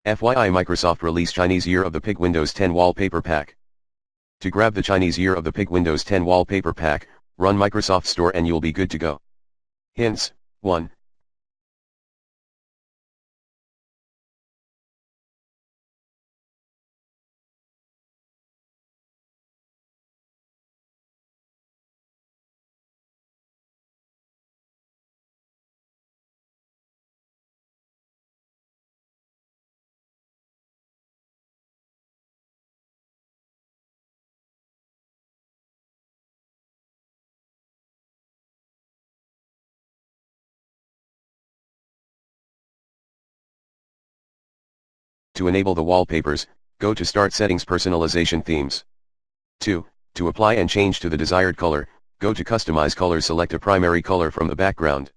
FYI, Microsoft released Chinese Year of the Pig Windows 10 Wallpaper Pack. To grab the Chinese Year of the Pig Windows 10 Wallpaper Pack, run Microsoft Store and you'll be good to go. Hints: 1. To enable the wallpapers, go to Start Settings, Personalization Themes. 2. To apply and change to the desired color, go to Customize Color, select a primary color from the background.